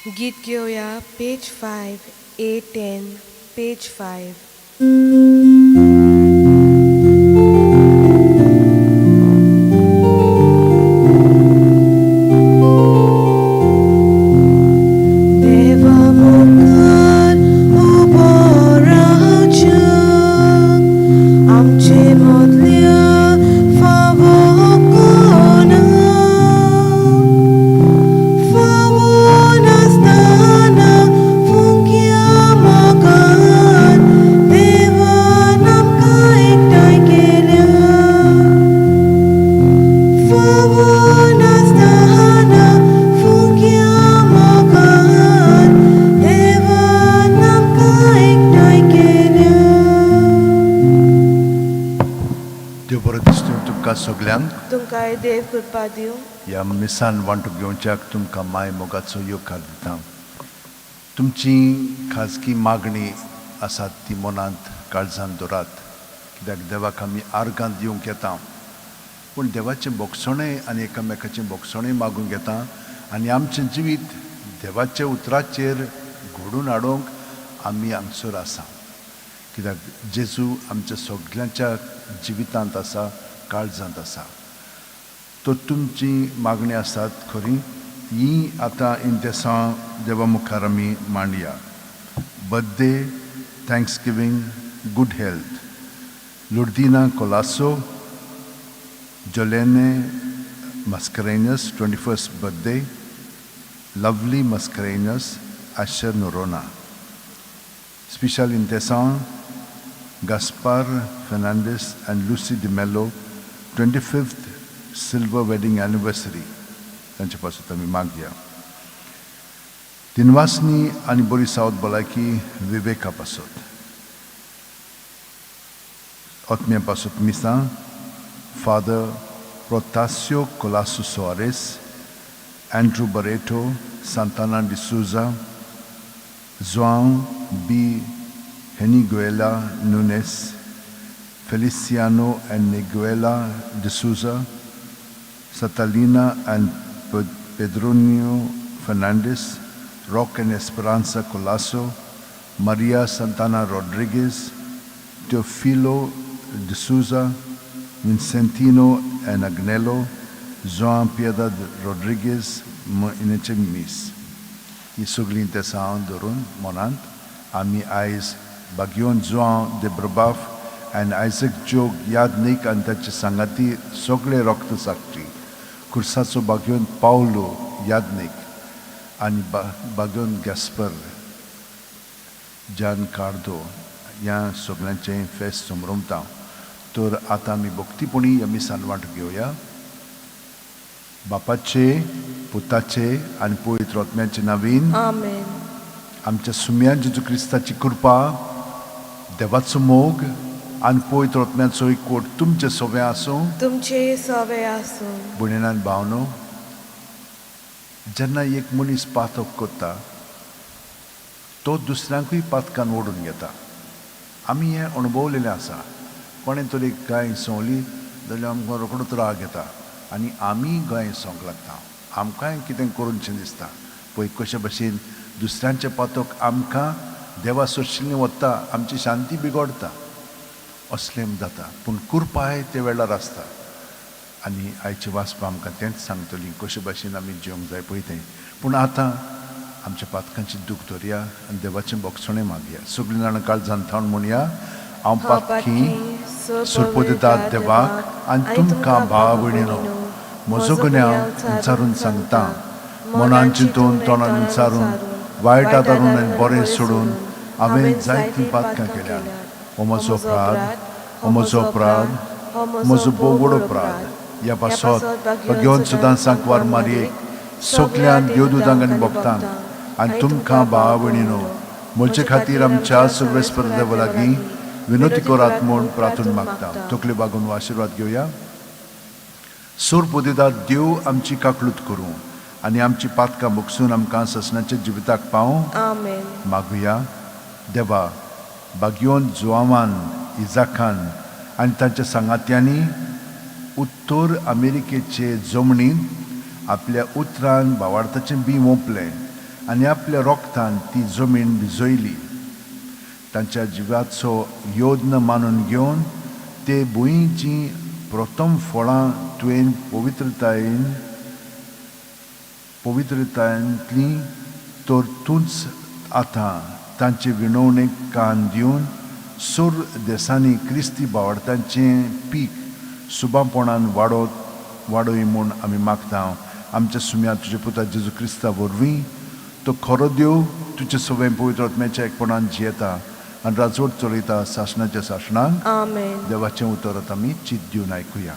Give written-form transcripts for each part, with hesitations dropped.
गीत घेऊया page 5, A10, page 5. सगळ्यांक तुमकां देव कृपा दिवं. ह्या मिसान वांटो घेवच्याक तुमकां माय मोगाचो येवकार दिता. तुमची खाजगी मागणी आसात ती मनांत काळजांत दवरात, कित्याक देवाक आमी आर्गां दिवंक येता. पूण देवाचें बोगसणें आनी एकामेकाचें बोगसणें मागूंक येता आनी आमचें जिवीत देवाचे उतराचेर घडोवन हाडूंक आमी हांगसर आसा. कित्याक जेजू आमच्या सगळ्यांच्या जिवितांत आसा, काळजांत आसा. तो तुमची मागणी आसात खरी, ही आतां इंतेसां देवा मुखार आमी मांडया. Birthday, thanksgiving, good health. Lourdina Colaco, Jolene Mascarenhas, 21st birthday. Lovely Mascarenhas, Asher Norona. Special intenção, Gaspar Fernandes and Lucy de Mello, 25th silver wedding anniversary. त्यांच्या पासून आमी मागया. दिनवासनी आनी बरी सावत भलायकी विवेका पासून. आत्म्या पासून मिसां Father Protasio Colasso Soares, Andrew Barreto, Santana de Souza, João B. Heniguela Nunes, Feliciano and Niguela de Souza, Catalina and Pedronio Fernandes, Roque and Esperanza Colasso, Maria Santana Rodriguez, Teofilo de Souza, Vincentino and Agnello, João Piedad Rodriguez, Inechemimis. I sugli intenção dorun monant, ami Ais Bagyon João de Brabaf and Isaac Jog Yadnik and Tachi Sangati Sogle Rokta Sakti, Kursaso Bagyon Paulo Yadnik, and Bagyon Gaspar Jan Cardo, Yan Soglanche Fest Somrumta. तर आता आमी भक्तीपणी ह्या मिसान वांटो घेवया. बापाचे, पुताचे आनी पवित्र आत्म्याचे नांवान आमेन. आमच्या सुम्यान जेजू क्रिस्ताची कृपा, देवाचो मोग आनी पवित्र आत्म्याचो एकवट तुमचे सगळे आसूं. तुमचे सवे आसूं. भयणीं आनी भावनो, जेन्ना एक मनीस पातक करता तो दुसऱ्यांकूय पातकान ओडून घेता. आमी हें अणभवलेलें आसा. कोणें तरी गाय सवली जाल्यार आमकां रोखडोच राग येता आनी आमी गाय सवंक लागता. आमकांय कितें करूनशें दिसता. पळय कशे भशेन दुसऱ्यांचें पातक आमकां देवा सोशिल्लें वता, आमची शांती बिगडता, असलें जाता. पूण कृपाय ते वेळार आसता. आनी आयची वाचपां आमकां तेंच सांगतलीं कशे भशेन आमी जिवंक जाय पळय तें. पूण आतां आमच्या पातकांची दूख धरया आनी देवाचें बोगसणें मागया. सगळीं जाणां काळजांत थावन म्हणया, हांव पातकी सुरपोदितात देवाक आनी तुमकां भाव भयणीनो, म्हजो गुन्यांव विचारून सांगता. मनान चिंतून तोंडान विचारून वायट आदारून आनी बरें सोडून हांवें जायतीं पातकां केल्यात. हो म्हजो अपराध, हो म्हजो अपराध, म्हजो भोव व्हड अपराध. ह्या पासत घेवन सुद्दां सांकवार मारयेक सगळ्यान देवदूतांक आनी भक्तांक आनी तुमकां भाव भयणीनो, म्हजे खातीर आमच्या सर्वेस्पर देवा लागीं विनोती करात म्हूण प्रार्थना मागता. तकले बागून आशिर्वाद घेवया. सूर पुदिदात देव आमची काकलूत करूं आनी आमची पातकां मुगसून आमकां ससनाच्या जिविताक पावूं. आमेन. मागुया. देवा, बागयोन जुआवान, इजाकान आनी तांच्या सांगात्यांनी उत्तर अमेरिकेचे जमनींत आपल्या उतरान भावार्थाचें बी ओंपलें आनी आपल्या रोगतान ती जमीन भिजयली. तांच्या जिवाचो योद्न मानून घेवन ते भुंयची प्रथम फळां तुवें पवित्रतायेंतली तर तूंच आतां तांचे विणवणेक कान दिवन सूर देसांनी क्रिस्ती भावार्थांचें पीक सुबापणान वाडोय म्हूण आमी मागता. आमच्या सुम्या तुज्या पुता जेजू क्रिस्ता वरवीं तो खरो देव तुजे सगळें पवित्र आत्म्याच्या एकपणान जियेता आनी राजवट चलयता शासनाच्या शासनाक. आमेन. देवाचें उतर आतां आमी चित दिवन आयकुया.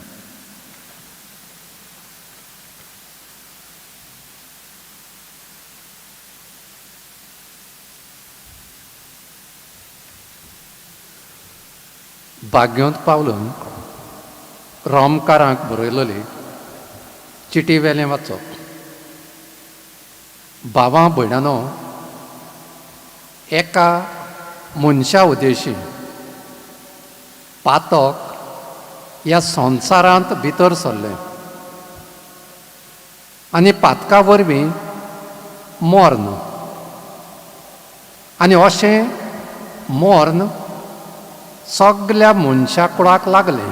भाग्योंत पावलून रोमकारांक बरयलोली चिटी वेलें वाचप. भावां भयणानो, एका मनशा उद्देशी पातक ह्या संवसारांत भितर सरलें आनी पातका वरवीं मर्ण. आनी अशें मर्ण सगल्या मनशा कुळाक लागलें,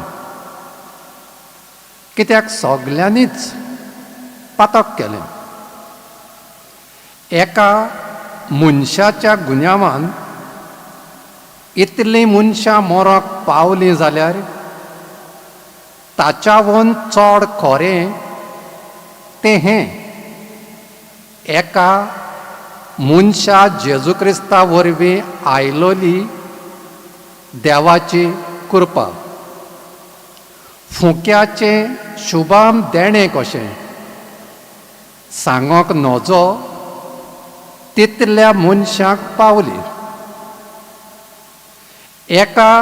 कित्याक सगल्यांनीच पातक केलें. एका मनशाच्या गुन्यांवान इतलीं मनशां मरोंक पावलीं जाल्यार ताच्यावन चड खरें तें हें एका मनशा जेजू क्रिस्ता वरवीं आयलोली देवाची कृपा. फुक्याचें शुभाम देणें कशें सांगोंक नजो तितल्या मनशाक पावली. एका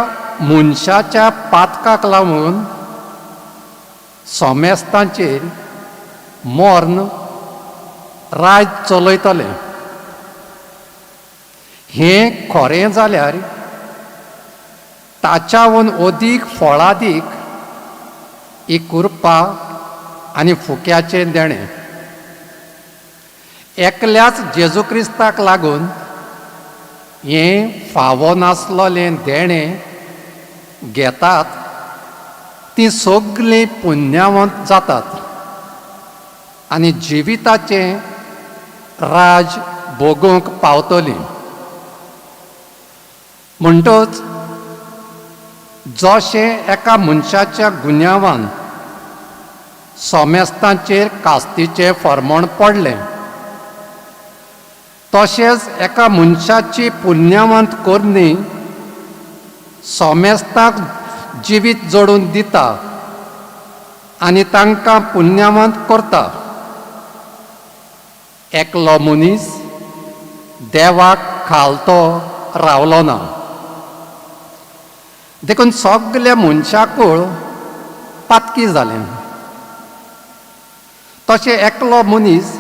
मनशाच्या पातकाक लागून सोमेस्तांचेर मर्ण राज चलयतलें. हें खरें जाल्यार ताच्यावन अदीक फळादीक ही कृपा आनी फुक्याचें देणें एकल्याच जेजू क्रिस्ताक लागून हें फावो नासलोलें देणें घेतात तीं सगळीं पुण्यवंत जातात आनी जिविताचें राज भोगूंक पावतलीं. म्हणटच जशें एका मनशाच्या गुन्यांवान सोमेस्तांचेर कास्तीचें फर्मोण पडलें, तशेंच एका मनशाची पुण्यवंत करणी सोमेस्तांक जिवीत जोडून दिता आनी तांकां पुण्यवंत करता. एकलो मनीस देवाक खालतो रावलो ना, देखून सगल्या मनशाकूळ पातकी जालें. तशें एकलो मनीस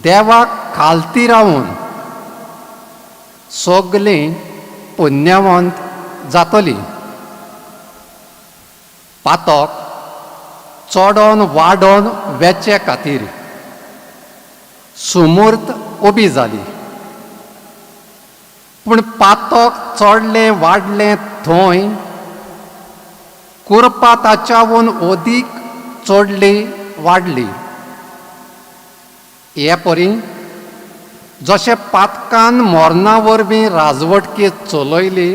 देवाक खालती रावून सगलीं पुण्यवंत जातलीं. पातक चडोन वाडोन वेचे खातीर सुमूर्त उबी जाली, पूण पातक चडलें वाडलें थंय कृपा ताच्यावन अदीक चडली वाडली. हे परी जशें पातकान मरणा वरवीं राजवटकी चलयली,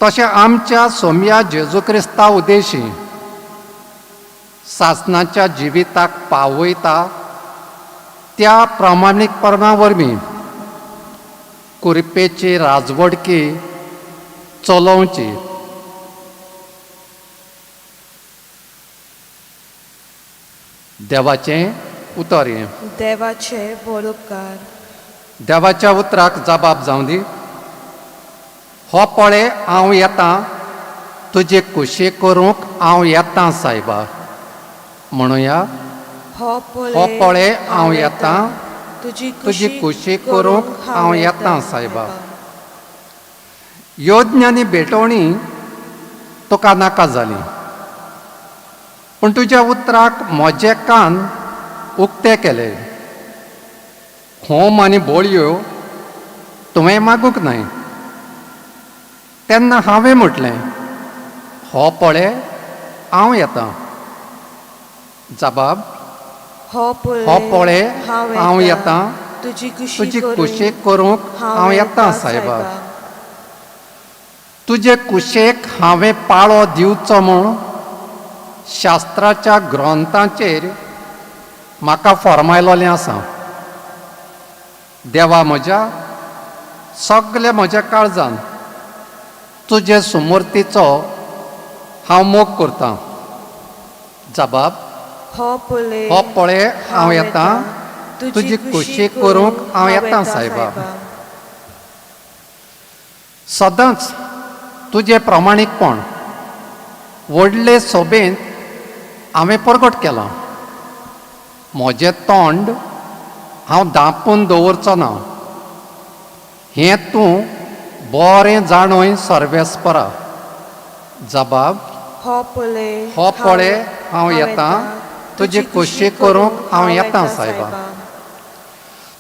तशें आमच्या सोम्या जेजू क्रिस्ता उद्देशी शासनाच्या जिविताक पावयता त्या प्रामाणीकपणा वरवीं कृपेची राजवटकी चलोवची. देवाचें उतर. देवाचे बोलुपकार. देवाच्या उतराक जबाब जावं दी. हो पळय हांव येतां, तुजी खुशी करूंक हांव येतां सायबा. म्हणुया, हो पळय हांव येतां, तुजी खुशी करूंक हांव येतां सायबा. योज्ञ आनी भेटोवणी तुका नाका जाली, पूण तुज्या उतराक म्हजे कान उक्ते केले. होम आनी बोळयो तुवें मागूंक न्हय. तेन्ना हांवें म्हटलें, हो पळय हांव येतां. जबाब, हो हो पळय हांव येतां. तुजी तुजी कुशीक करूंक हांव येतां सायबा. तुजे कुशेक हांवें पाळो दिवचो म्हूण शास्त्राच्या ग्रंथांचेर म्हाका फर्मायलोलें आसा. देवा म्हज्या सगल्या म्हज्या काळजान तुजे सुमूर्तीचो हांव मोग करतां. जबाब, हो पळय हांव येतां. तुजी कुशीक करूंक हांव येतां सायबा. सदांच तुजें प्रमाणीकपण व्हडले सोबेन हांवें परगट केलां. म्हजें तोंड हांव धांपून दवरचो ना. हें तूं बरें जाणूय सर्वेस्परा. जबाब, हो पळय हांव येतां. तुजी कुशीक करूंक हांव येतां सायबा.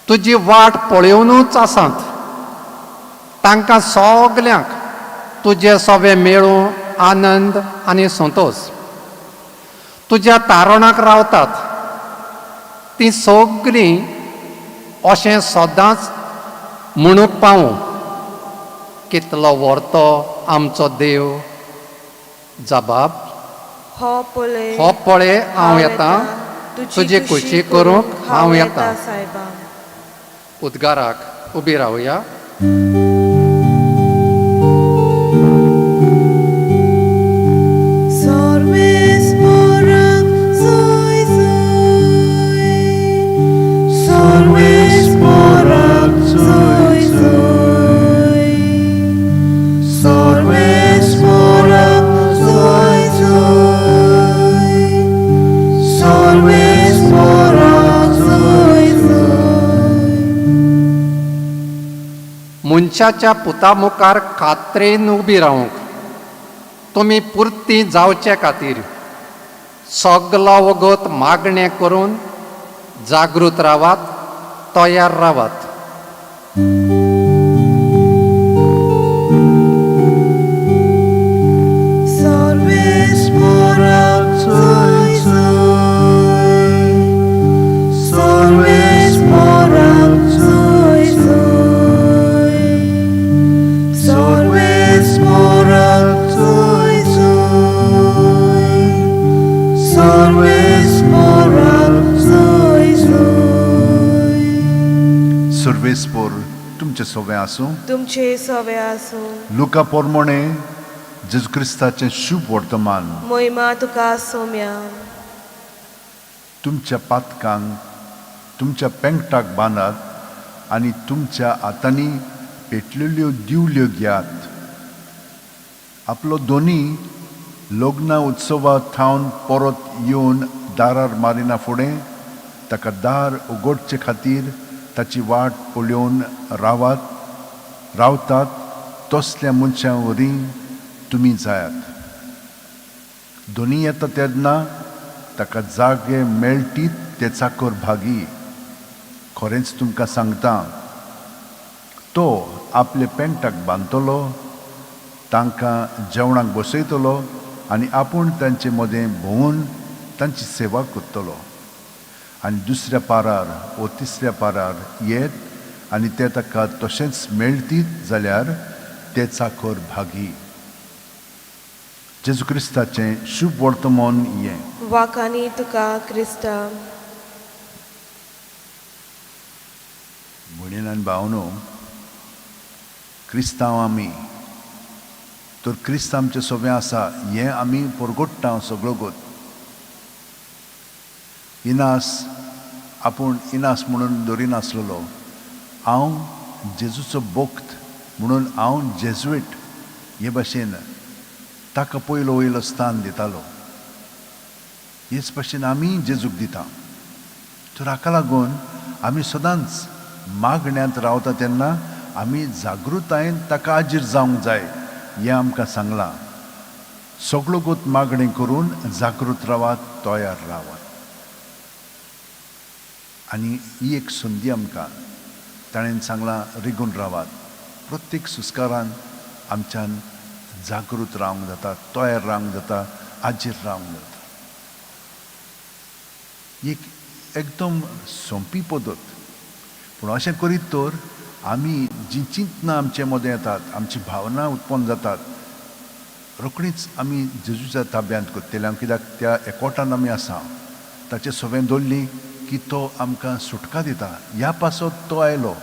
तुजी वाट पळोवनूच आसात तांकां सगल्यांक तुजें सवें मेळूं आनंद आनी संतोश. तुज्या तारणाक रावतात तीं सगलीं अशें सदांच म्हणूंक पावूं, कितलो व्हरतो आमचो देव. जबाब, हो पळय हांव येतां. तुजी कुशीक करूंक हांव येतां. उद्गाराक उबी रावया. मनशाच्या पुता मुखार खात्रेन उबी रावंक तुमी पुर्ती जावचे खातीर सगलो वगत मागणें करून जागृत रावात, तयार रावात. सर्वेस्पोर तुमचे सवे आसूं. तुमचे सवे आसूं. लुका पोरमोणे जेजू क्रिस्ताचें शुभ वर्तमान मोहिमा तुका सोम्या. तुमच्या पातकांक तुमच्या पेंगटाक बांदात आनी तुमच्या हातांनी पेटलेल्यो दिवल्यो घेयात. आपलो दोनी लग्ना उत्सवा थावन परत येवन दारार मारिना फुडें ताका दार उगडचे खातीर ताची वाट पळोवन रावतात तसल्या मनशां वरी तुमी जायात. दोनी येता तेन्ना ताका जागे मेळटीत ते चाकर भागी. खरेंच तुमकां सांगता, तो आपले पेंगटाक बांदतलो, तांकां जेवणाक बसयतलो आनी आपूण तांचे मदें भोंवून तांची सेवा करतलो. आनी दुसऱ्या पारार व तिसऱ्या पारार येत आनी ते ताका तशेंच मेळटीत जाल्यार ते चाकर भागी. जेजू क्रिस्ताचें शुभ वर्तमान हें. वाकानी तुका क्रिस्ता. भयणीन आनी भावनो, क्रिस्तांव आमी, तर क्रिस्त आमचें सगळें आसा हें आमी परगट्टा सगळो गोत. इनास आपूण इनास म्हणून धरिनासलेलो. हांव जेजूचो भक्त म्हणून हांव जेजुईट हे भाशेन ताका पयलो वयलो स्थान दितालो. हेच भाशेन आमी जेजूक दिता. तर हाका लागून आमी सदांच मागण्यांत रावता तेन्ना आमी जागृतायेन ताका हाजीर जावंक जाय हें आमकां सांगलां. सगळो गोत मागणी करून जागृत रावात, तयार रावात. आनी ही एक संदी आमकां ताणें सांगलां रिगून रावात. प्रत्येक सुस्कारान आमच्यान जागृत रावंक जाता, तयार रावंक जाता, हाजीर रावंक जाता. एक एकदम सोंपी पद्दत, पूण अशें करीत तर आमी जीं चिंतनां आमचे मदें येतात, आमची भावना उत्पन्न जातात, रोखडीच आमी जेजूच्या ताब्यांत करतले. कित्याक त्या एकवटान आमी आसा, ताचे सवें दवरली की तो आमकां सुटका दिता. ह्या पासत तो आयलो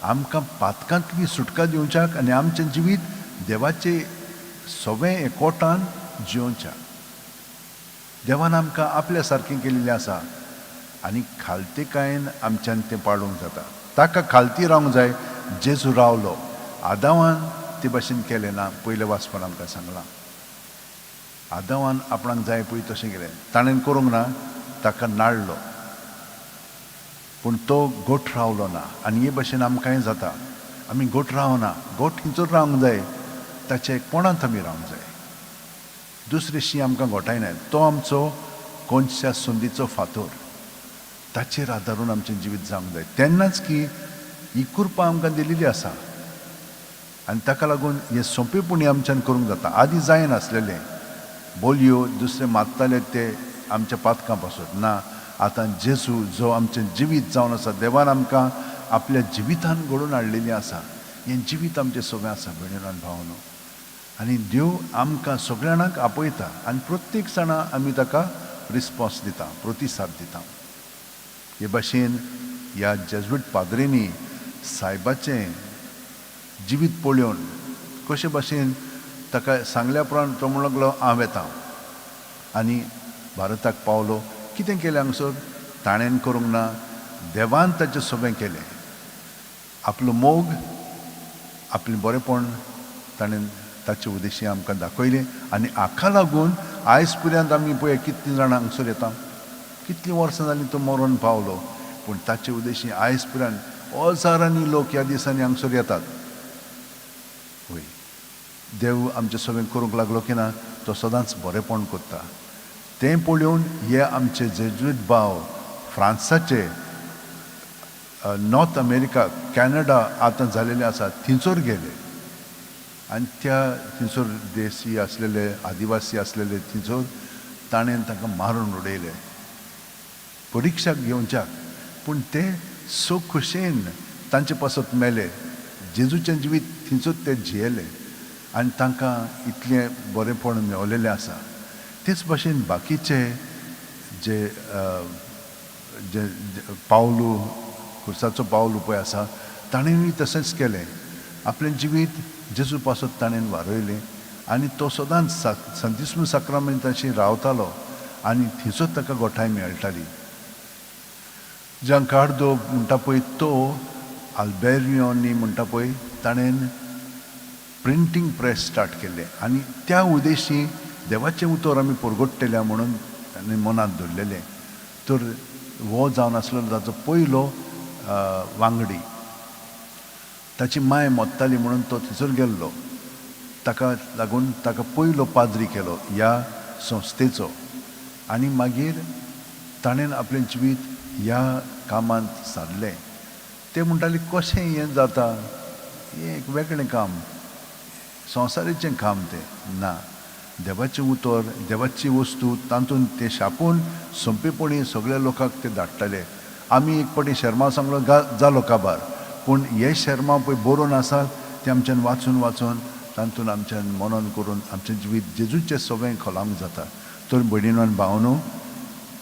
आमकां पातकांतली सुटका दिवच्याक आनी आमचें जिवीत देवाचे सवें एकवटान जिवोवच्याक. देवान आमकां आपल्या सारकें केल्लें आसा आनी खालतेकायेन आमच्यान तें पाळूंक जाता. ताका खालती रावंक जाय जेजू रावलो. आदावान ते भाशेन केलें ना. पयले वाचपान आमकां सांगलां आदावान आपणाक जाय पळय तशें केलें. ताणें करूंक ना, ताका नाडलो, पूण तो गोठ रावलो ना. आनी हे भाशेन आमकांय जाता. आमी गोठ रावना. गोठ हिंचोर रावंक जाय, ताच्या एकपणांत आमी रावंक जाय. दुसरेशी आमकां घोटायनात. तो आमचो कोणच्या संदीचो फातर, ताचेर आदारून आमचें जिवीत जावंक जाय. तेन्नाच की ही कृपा आमकां दिलेली आसा आनी ताका लागून हे सोंपेपणी आमच्यान करूंक जाता. आदीं जायनासलेलें. बोलयो दुसरे मारताले ते आमच्या पातकां पासून ना. आतां जेजू जो आमचें जिवीत जावन आसा, देवान आमकां आपल्या जिवितान घडोवन हाडलेलीं आसा. हें जिवीत आमचें सगळें आसा भयणीनो आनी भावनो. आनी देव आमकां सगळ्यांक आपयता आनी प्रत्येक जाणां आमी ताका रिस्पॉन्स दिता, प्रतिसाद दिता. हे भाशेन ह्या जेजुईट पाद्रेनी सायबाचें जिवीत पळोवन कशे भाशेन ताका सांगल्या उपरांत तो म्हणूंक लागलो हांव येता आनी भारताक पावलो. कितें केलें हांगसर? ताणें करूंक ना, देवान ताचें सगळें केलें. आपलो मोग, आपलें बरेंपण ताणें ताचे उद्देशी आमकां दाखयलें आनी हाका लागून आयज पर्यंत आमी पळय कितलीं जाणां हांगसर येता. कितलीं वर्सां जालीं तो मरून पावलो, पूण ताचे उद्देशी आयज पर्यंत हजारांनी लोक ह्या दिसांनी हांगसर येतात. वय देव आमचें सगळें करूंक लागलो की ना, तो सदांच बरेंपण करता. तें पळोवन हे आमचे जेजुईट भाव फ्रांसाचे नॉर्थ अमेरिका, कॅनडा आतां जालेले आसा, थिंचोर गेले आनी त्या थिंचोर देशी आसलेले, आदिवासी आसलेले थिंचोर ताणें तांकां मारून उडयले परिक्षाक घेवच्याक. पूण ते सो खुशेन तांचे पासत मेले. जेजूचें जिवीत थिंचोच ते जियेले आनी तांकां इतलें बरेंपण मेवलेलें आसा. तेच भाशेन बाकीचे जे जे पावलू, खुर्साचो पावलू पळय आसा, ताणेंय तशेंच केलें. आपलें जिवीत जेजू पासत ताणें वारयलें आनी तो सदांच संतिस्म साक्रामेंताची रावतालो आनी थिंचोच ताका गोठाय मेळटाली. जांकार्दो म्हणटा पळय तो आल्बेरियोनी म्हणटा पळय, ताणें प्रिंटींग प्रेस स्टार्ट केल्लें आनी त्या उद्देशी देवाचें उतर आमी परगट्टल्या म्हणून ताणें मनांत धरलेलें. तर हो जावन आसलो ताचो पयलो वांगडी. ताची माय मोत्ताली म्हणून तो थंयसर गेल्लो. ताका लागून ताका पयलो पाद्री केलो ह्या संस्थेचो आनी मागीर ताणें आपलें जिवीत ह्या कामांत सारलें. ते म्हणटाले कशें हें जाता, हें एक वेगळें काम, संवसारीचें काम तें ना. देवाचें उतर, देवाची वस्तू तातूंत ते शापून सोंपेपणी सगळ्या लोकांक ते धाडटाले. आमी एक पाटी शर्मा सांगलो जालो काबार, पूण हे शर्मा पळय बरोवन आसात ते आमच्यान वाचून वाचून तातूंत आमच्यान मनन करून आमचें जिवीत जेजूचें सगळें खोलावंक जाता. तर भयणीनो आनी भावनो,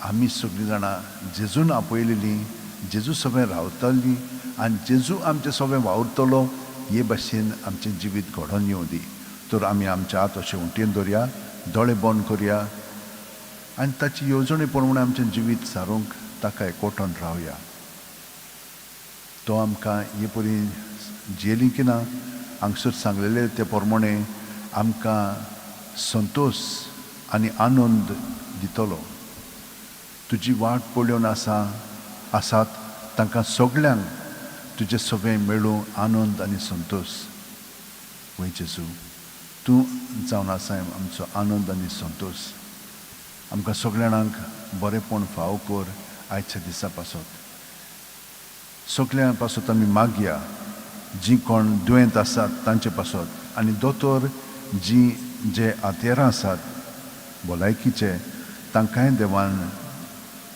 आमी सगळीं जाणां जेजून आपयलेलीं, जेजू सगळें रावतलीं आनी जेजू आमचें सगळें वावुरतलो हे भाशेन आमचें जिवीत घडोवन येवं दी. तर आमी आमचे हात अशें उंटेन दवरया, दोळे बंद करया आनी ताची येवजणे प्रमाणे आमचें जिवीत सारूंक ताका एकवटून रावया. तो आमकां हे परी जियेलीं की ना, हांगसर सांगलेले ते प्रमाणे आमकां संतोश आनी आनंद दितलो. तुजी वाट पळोवन आसात तांकां सगळ्यांक तुजें सगळें मेळूं आनंद आनी संतोश. वय जेजू, तूं जावन आसा आमचो आनंद आनी संतोश. आमकां सगळ्यांक बरेंपण फावो कर आयच्या दिसा पासत. सगळ्यां पासत आमी मागया जी कोण दुयेंत आसात तांचे पासत आनी दोतोर जे आतेरां आसात भलायकीचे तांकांय देवान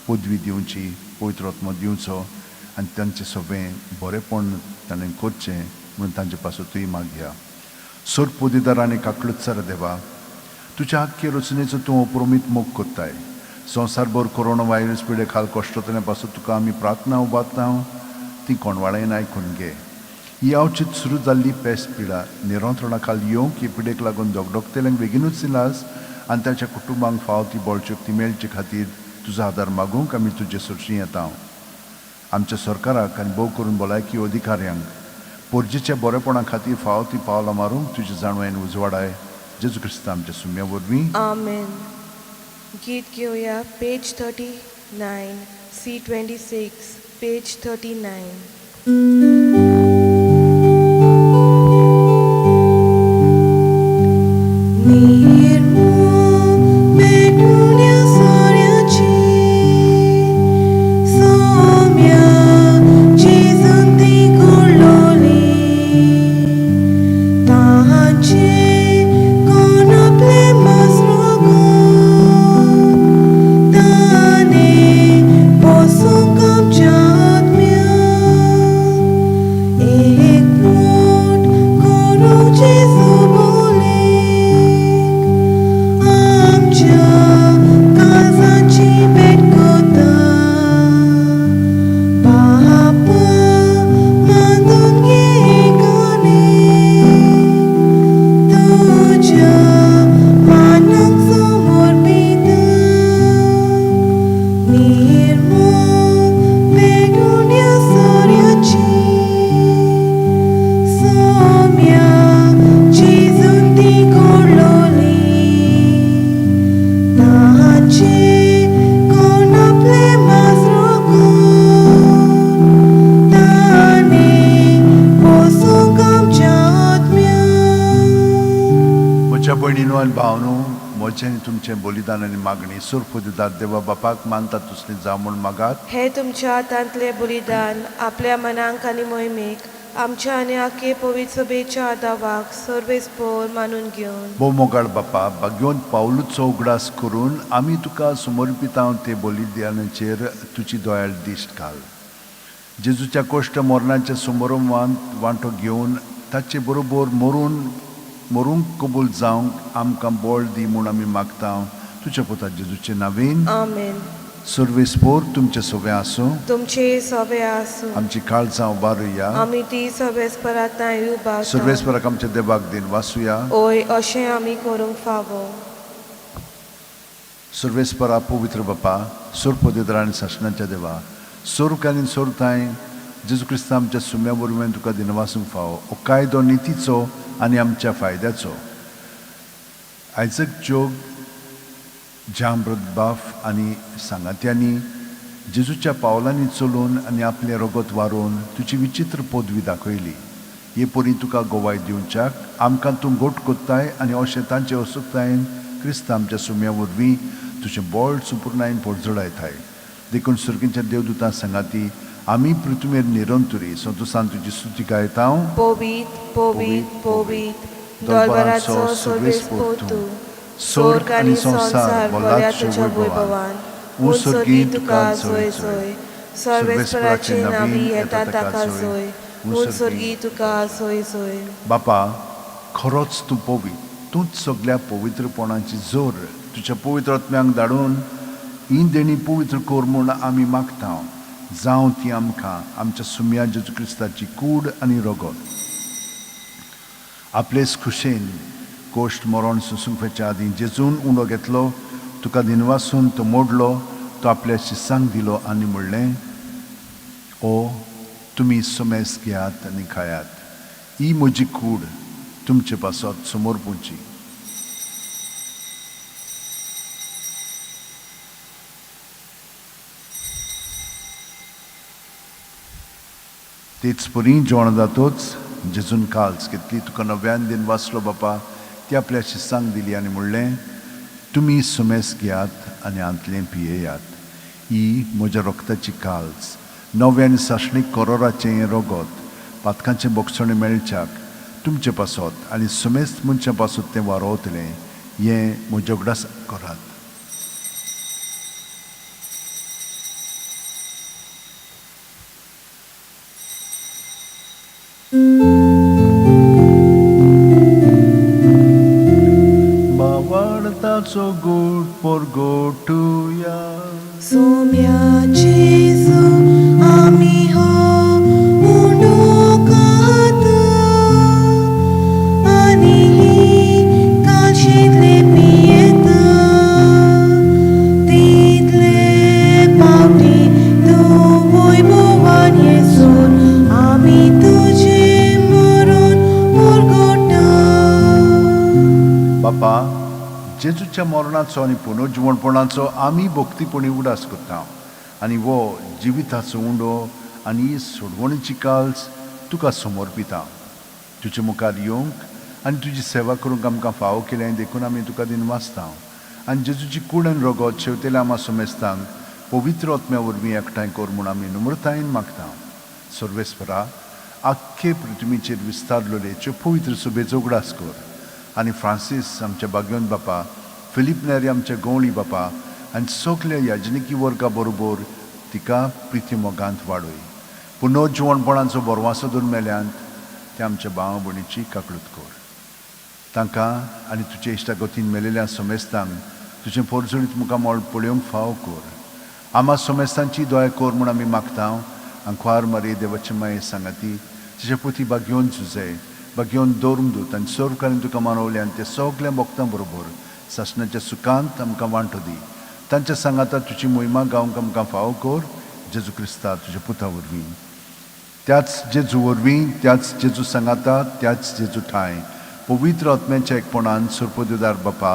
पदवी दिवची पवित्र आत्मो दिवचो आनी तांचें सगळें बरेंपण ताणें करचें म्हणून तांचे पासतूय मागया. सोर पोदीदार आनी काकळुत्सर देवा, तुज्या आख्खे रचनेचो तूं अप्रोमीत मोग कोत्ताय. संवसारभर कोरोना व्हायरस पिडे खाल कश्टतल्या पासून तुका आमी प्रार्थना उबारता ती कोणवाळेन आयकून घे. ही अवचित सुरू जाल्ली पेस्ट पिडा निरंत्रणा खाल येवंक ही पिडेक लागून दोगदोगतेल्यांक बेगीनूच इलाज आनी तांच्या कुटुंबांक फावो ती बळशक्ती मेळचे खातीर तुजो आदार मागूंक आमी तुजे सुरशी येता. आमच्या सरकाराक आनी भोव करून भलायकी अधिकाऱ्यांक पोरजेच्या बरेपणा खातीर फावो ती पावलां मारूंक तुजे जाणवेन उजवाडाय. जेजू क्रिस्त आमच्या सुम्या वरवीं आमेन. गीत घेवया पेज 39 C26 पेज 39. भयणीनो आनी भावनो, म्हजें तुमचें बलिदान आनी मागणी सुर पोदीदार देवा बापाक मानता तसली जावं म्हूण मागात. हे तुमच्या हातांतले बलिदान आपल्या मनांक आनी मोहिमेक आमच्या आनी आख्खे पवित्र सभेच्या आदावाक सर्वेस्पोर मानून घेवन भोव मोगाळ बापा, भाग्योन पावलूचो उगडास करून आमी तुका समर्पिता ते बलिदानाचेर तुजी दोयाळ दिश्ट घाल. जेजूच्या कोश्ट मरणाच्या समारंभांत वांटो घेवन ताचे बरोबर मरूंक कबूल जावंक आमकां बळ दी म्हूण आमी मागता तुज्या पुता जेजूचे नांवेन. आमेन. सर्वेस्पोर तुमचे सगळे आसूं, तुमचे सवे आसूं, आमची काळजां उबारुया, आमी ती सर्वेस्परांताय उबारता. सर्वेस्पराक आमच्या देवाक दिन वासुया. ओय अशें आमी करूंक फावो. सर्वेस्परा पवित्र बापा, सोर पोदीदार आनी शासनाच्या देवा, सोरूक आनी सोरताय जेजू क्रिस्त आमच्या सुम्या वरवीं तुका दिनवासूंक फावो. हो कायदो नितीचो आनी आमच्या फायद्याचो. आयजक जोग जामृतबाफ आनी सांगात्यांनी जेजूच्या पावलांनी चलून आनी आपले रगत वारून तुजी विचित्र पदवी दाखयली. हे परी तुका गोवाय दिवच्याक आमकां तूं गोट कोत्ताय आनी अशें तांचे असुकतायेन क्रिस्त आमच्या सुम्या वरवीं तुजें बोळ सुपूर्णायेन पडजोडायताय. देखून सुर्गींच्या देवदूतां सांगाती आमी पृथ्वीर निरंतरी संतोषान तुजी स्तुती गायता. पोवीत पोवीत पोवीत दरबाराचो सर्वेस्पोर तूं, स्वर्ग आनी संसार भल्या तुज्या वैभवान. उंचगी तुका जोय जोय, सर्वेस्पराचे नावी येता ताका जोय, उंचगी तुका जोय जोय. बापा, खरोच तूं पवित्र, तूंच सगळ्या पवित्रपणाची जोर तुज्या पवित्र आत्म्यांक धाडून ही देणी पवित्र कोर म्हूण आमी मागता. जावं ती आमकां आमच्या सुम्या जेजू क्रिस्ताची कूड आनी रगत. आपलेच खुशेन कोश्ट मरण सुसूंकच्या आदीं जेजून उणो घेतलो, तुका दिनवासून तो मोडलो, तो आपल्या शिसांक दिलो आनी म्हणलें, ओ तुमी सुमेस घेयात आनी खायात, ही म्हजी कूड तुमचे पासत समोर पुंची. तेच परी जेवण जातोच जेजून काल्स घेतली, तुका नव्यान दिन वाचलो बापा, ती आपल्या शिसांक दिली आनी म्हणलें, तुमी सुमेस घेयात आनी आंतलें पियेयात, ही म्हज्या रक्ताची काल्स नवे आनी सासणीक कोरोराचें हें रोगोत पातकांचें बोगसणें मेळच्याक तुमचे पासत आनी सुमेस्त मनशां पासत तें वारोवतलें हें म्हजोगडास करात. बावाडताचो गोड पोरगोटुया सोम्या जेजू आमी हो उडोकात आनी काळशीतले पियेत तितले पावटी तूं वैभवान येसून आमी तुजे मरण पोरगोटा. बापा जेजूच्या मरणाचो आनी पुनर्जीवणपणाचो आमी भक्तीपणी उडास करता आनी वो जिविताचो उंडो आनी सोडवणीची काल्स तुका समर्पिता. तुजे मुखार येवंक आनी तुजी सेवा करूंक आमकां फावो केलें देखून आमी तुका दिन वाचता आनी जेजूची कूड आनी रोगोत शेवतेल्या आमा सोमेस्तांक पवित्र आत्म्या वरवीं एकठांय कर म्हूण आमी नम्रतायेन मागता. सर्वेस्परा आख्खे पृथ्वीचेर विस्तारलेल्यो पवित्र सुबेचो उगडास कर आनी फ्रांसीस आमच्या भाग्यवंत बापा, फिलीप नेरी आमच्या गवळी बापा आनी सगल्या याजनिकी वर्गा बरोबर तिका प्रिती मोगांत वाडय. पुनर्जीवणपणाचो बरवासो दोन मेल्यांत ते आमच्या भावा भयणीची काकळूत कर. तांकां आनी तुजे इश्टागतीन मेलेल्या सोमेस्तांक तुजें परजोडीत मुखार मोळ पळोवंक फावो कर. आमा सोमेस्तांची दोया कर म्हूण आमी मागता आनी ख्वार मारी देवाचे माये सांगाती तिचे पुती भाग्यवंत जुजे भाग्यवंत दौरमदूत आनी सोरकारान तुका मानवल्यान ते सगल्या भक्तां बरोबर सासणाच्या सुखांत आमकां वांटो दी. तांच्या सांगाता तुजी मोहिमा गावंक आमकां फावो कर. जेजू क्रिस्ता तुज्या पुता वरवीं त्याच जेजू वरवीं त्याच जेजू सांगाता त्याच जेजू ठाय पवित्र आत्म्याच्या एकपणान सुरपदीदार बापा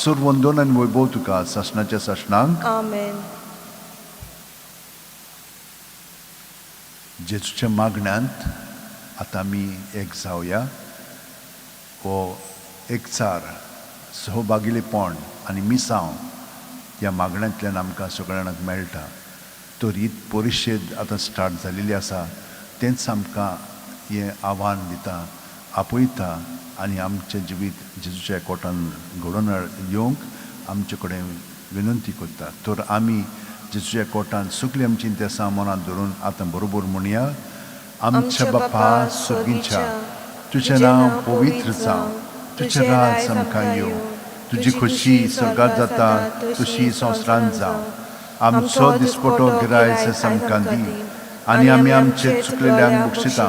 सुरवंदन आनी वैभव तुका सासणाच्या सासणांक आमेन. जेजूच्या मागण्यांत आतां आमी एक जावया. हो एकचार सहभागिलेपण आनी मिसांव ह्या मागण्यांतल्यान आमकां सगळ्यांक मेळटा. तो रीत परिशद आतां स्टार्ट जालेली आसा तेंच आमकां हें आव्हान दिता, आपयता आनी आमचें जिवीत जेजूच्या एकवटान घडोवन येवंक आमचे कडेन विनंती करता. तर आमी जेजूच्या एकवटान सगळीं आमची इंतेसां मनांत धरून आतां बरोबर म्हणया. आमच्या बापा स्वर्गीच्या तुजें नांव पवित्र जावं, तुजें राज आमकां येवं, तुजी खोशी स्वर्गांत जाता तशी संवसारांत जावं. आमचो दिसपटो गिरायस आमकां दी आनी आमी आमचे चुकलेल्यांक बक्षिता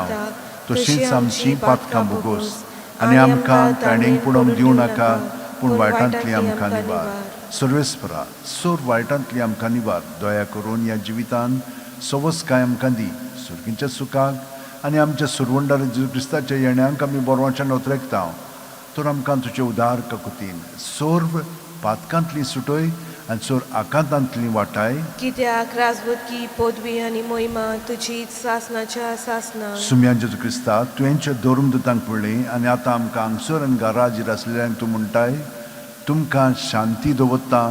तशींच आमची पातकां बोगोस आनी आमकां ताणेंक पडोवंक दिवं नाका पूण वायटांतली आमकां निवार. सर्वेस्परा सोर वायटांतली आमकां निवार. दया करून ह्या जिवितान सवस काय आमकां दी सुर्गीच्या सुखाक आनी आमच्या सुरवंडार जेजू क्रिस्ताच्या येण्याक आमी बोरवाच्यान उतरेकता. तर आमकां तुजे उदार काकुतीन सोर्व पातकांतली सुटय आनी सोर आकांतांतली वाटाय. कित्याक राजवटकी पदवी आनी मोहिमा तुजीच सासणाच्या सासणां. सुम्या जेजू क्रिस्ता तुवेंच्या धर्मदूतांक पडली आनी आतां आमकां हांगसर आनी घराजीर आसलेल्यांक तूं म्हणटाय तुमकां शांती दवरता,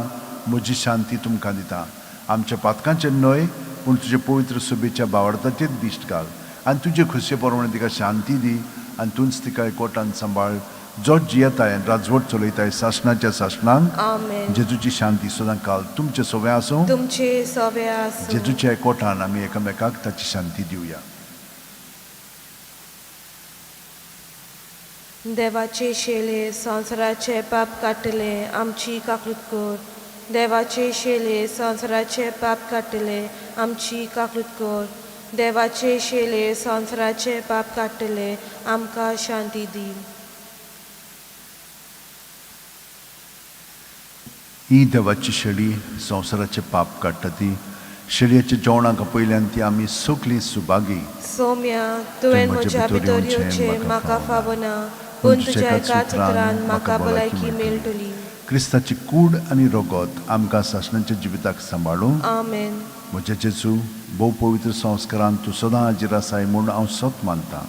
म्हजी शांती तुमकां दिता. आमच्या पातकांचेर न्हय पूण तुजे पवित्र सुबेच्या बावडताचेर दिश्ट घाल आनी तुजे खुशये प्रमाणे तिका शांती दी आनी तूंच तिका एकवटान सांबाळ. जो जियेताय आनी राजवट चलयताय सासणाच्या सासणांक. आमेन. जेजूची शांती सदां काल तुमचे सोवे आसूं. तुमचे सोवे आसूं. जेजूच्या एकवटान आमी एकामेकाक ताची शांती दिवया. देवाचे शेले संवसाराचे पाप काडटले आमची काकूत कर. देवाचे शेले संवसाराचे पाप काडटले आमची काकूत कर. देवाचे शेले संवसाराचे पाप काडटले आमकां शांती दी. ही देवाची शेळी संवसाराचे पाप काडटा ती शेळयेच्या जेवणाक पयल्यान ती आमी सगळीं सुभागी. सोम्या तुवें म्हज्या भितर येवचें म्हाका फावना पूण तुज्या एका उतरान म्हाका भलायकी मेळटली. क्रिस्ताची कूड आनी रोगोत आमकां सासणाच्या जिविताक सांबाळूं. आमेन. म्हज्या जेजू भोव पवित्र संस्कारांत तूं सदां हाजीर आसाय म्हूण हांव सत मानतां.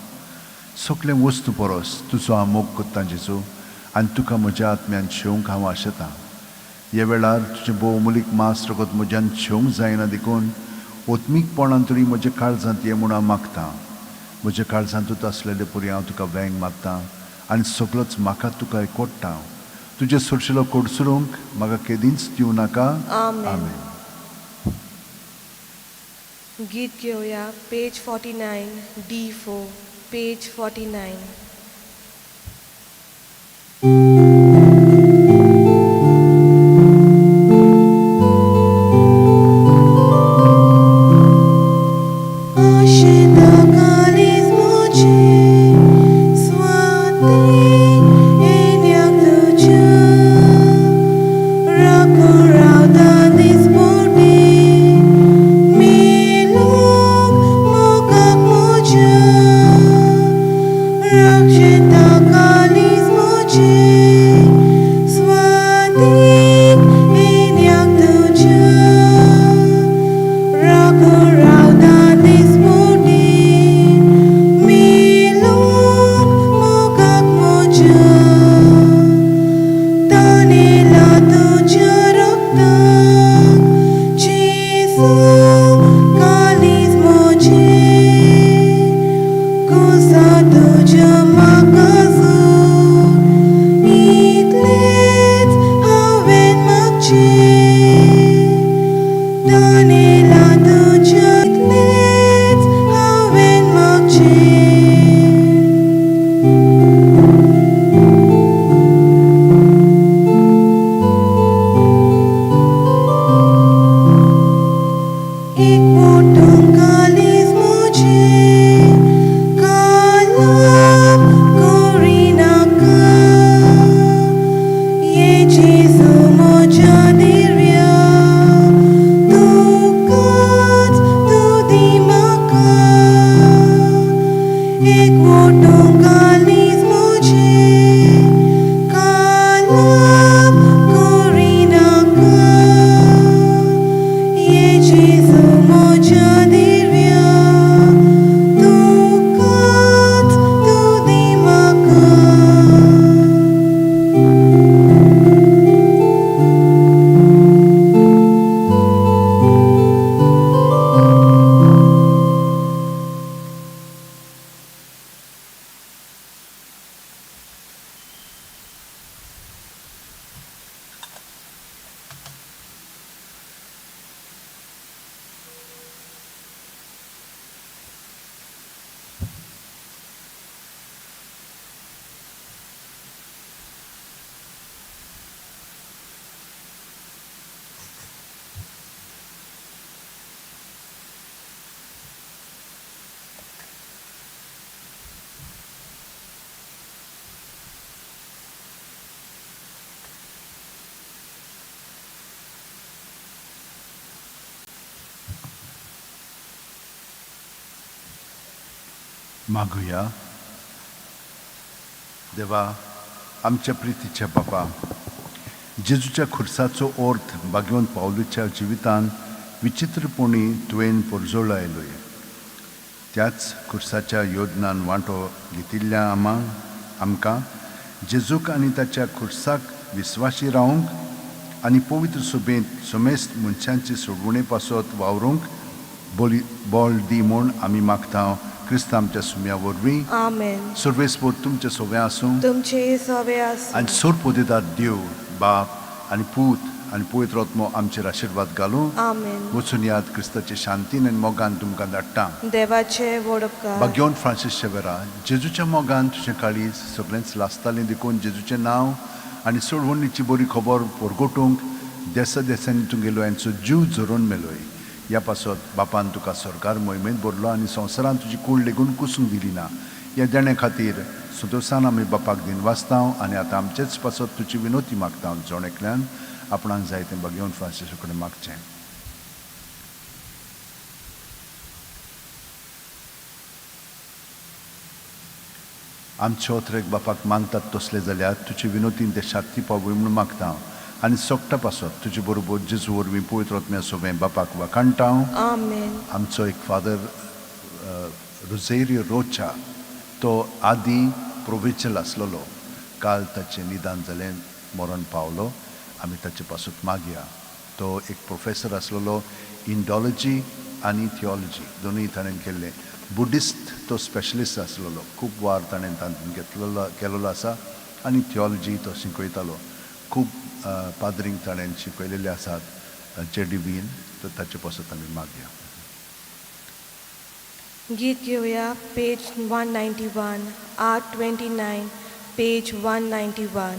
सगळे वस्तू परस तुजो हांव मोग करतां जेजू आनी तुका म्हज्या आत्म्यान शेवंक हांव आशेतां. ह्या वेळार तुजें भोव अमूलीक मास रगत म्हज्यान शेवंक जायना देखून ओत्मीकपणान तरी म्हज्या काळजांत ये म्हूण हांव मागतां. म्हज्या काळजांतूच आसलेले परी हांव तुका वेंग मारतां आनी सगळोच म्हाका तुका एकवट्टा. तुजे सुरशेलो कोडसुरूंक म्हाका केदींच दिवं नाका. आमेन. गीत घेऊया पेज 49 D4 पेज 49. मागुया. देवा, आमच्या प्रितीच्या बापा, जेजूच्या खुर्साचो अर्थ बागेवन पावलूच्या जिवितान विचित्रपणी तुवें परजोळ आयलोय. त्याच खुर्साच्या योजनान वांटो घेतिल्ल्या आमकां जेजूक आनी ताच्या खुर्साक विस्वाशी रावंक आनी पवित्र सुबेंत समेस्त मनशांची सोडवणे पासत वावरूंक बोल दी म्हूण आमी मागता. क्रिस्त आमच्या सुम्या वरवीं. आमेन. सर्वेस्पोत तुमचे सोबे आसूं तुमचे सवे आसूं. आनी सोर पोदेदार देव बाप आनी पूत आनी पवित्र आत्मो आमचेर आशिर्वाद घालूं. आमेन. वचून याद क्रिस्ताचे शांतीन आनी मोगान तुमकां धाडटा. देवाचे वडपकार. बागेवन फ्रांसीस शेवेरा, जेजूच्या मोगान तुजें काळीज सगळेंच लासतालें देखून जेजूचें नांव आनी सोडवणीची बरी खबर परगोटूंक देसा देसांनी तुगेलो यांचो जीव झरोवन मेलोय. ह्या पासत बापान तुका सरकार मोहिमेंत भरलो आनी संवसारान तुजी कूड लेगून कुसूंक दिली ना. ह्या देणे खातीर सुदोसान आमी बापाक दिन वाचता आनी आतां आमचेच पासत तुजी विनोती मागता. जोणेकल्यान आपणाक जाय तें बागेवन फ्रांसीसा कडेन मागचें. आमचे ओत्रेक बापाक मानतात तसले जाल्यार तुजे विनोतीन ते शाक्ती पावय म्हूण मागता आनी सोगटा पासत तुजे बरोबर जेजू वरवीं पवित्र आत्म्या सोबें बापाक वाखाणटा. आमेन. आमचो एक फादर रोझेरियो रोचा, तो आदी प्रोविंशल आसलेलो. काल ताचें निदान जालें, मरण पावलो. आमी ताचे पासून मागया. तो एक प्रोफेसर आसलेलो इंडॉलॉजी आनी थियोलॉजी दोनूय ताणें केल्ले. बुद्धिस्ट तो स्पेशलिस्ट आसलेलो, खूब वार ताणें तातूंत केलेलो आसा आनी थियोलॉजी तो शिकयतालो. खूब पाद्रींक ताणें शिकयलेले आसात तांचे डिबीन. तर ताचे पासून आमी मागया. गीत घेऊया पेज 191, आर्ट 29, पेज 191.